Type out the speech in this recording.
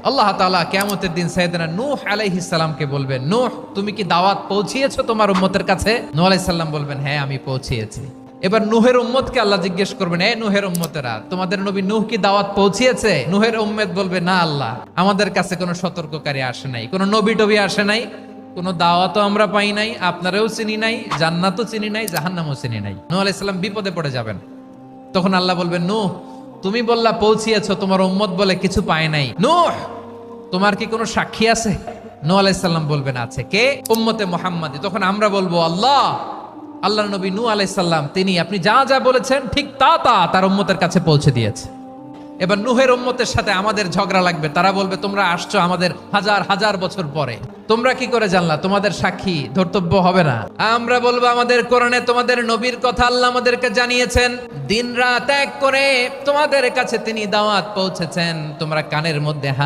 আল্লাহ তাআলা কিয়ামতের দিন সাইয়েদনা নূহ আলাইহিস সালামকে বলবেন, নূহ তুমি কি দাওয়াত পৌঁছিয়েছো তোমার উম্মতের কাছে? নূহ আলাইহিস সালাম বলবেন, হ্যাঁ আমি পৌঁছিয়েছি। এবার নূহের উম্মতকে আল্লাহ জিজ্ঞেস করবেন, এ নূহের উম্মতেরা, তোমাদের নবী নূহ কি দাওয়াত পৌঁছিয়েছে? নূহের উম্মত বলবে, না আল্লাহ, আমাদের কাছে কোনো সতর্ককারী আসে নাই, কোনো নবী টবি আসে নাই, কোনো দাওয়াতও আমরা পাই নাই, আপনারাও চিনি নাই, জান্নাতও চিনি নাই, জাহান্নামও চিনি নাই। নূহ আলাইহিস সালাম বিপদে পড়ে যাবেন। তখন আল্লাহ বলবেন, নূহ তুমি বললা পৌঁছিয়েছো, তোমার উম্মত বলে কিছু পায় নাই। নূহ তোমার কি কোনো সাক্ষী আছে? নূহ আলাইহিস সালাম বলবেন, আছে। কে? উম্মতে মুহাম্মাদি। তখন আমরা বলবো, আল্লাহর নবী নূহ আলাইহিস সালাম তিনি আপনি যা যা বলেছেন ঠিক তা তার উম্মতের কাছে পৌঁছে দিয়েছে। এবার নূহের উম্মতের সাথে আমাদের ঝগড়া লাগবে। তারা বলবে, তোমরা আসছো আমাদের হাজার হাজার বছর পরে, তোমরা কি করে জানলা? তোমাদের সাক্ষী ধর্তব্য হবে না? আমরা বলবো, আমাদের কোরআনে তোমাদের নবীর কথা আল্লাহ আমাদেরকে জানিয়েছেন, দিন রাত এক করে তোমাদের কাছে তিনি দাওয়াত পৌঁছেছেন, তোমরা কানের মধ্যে হাত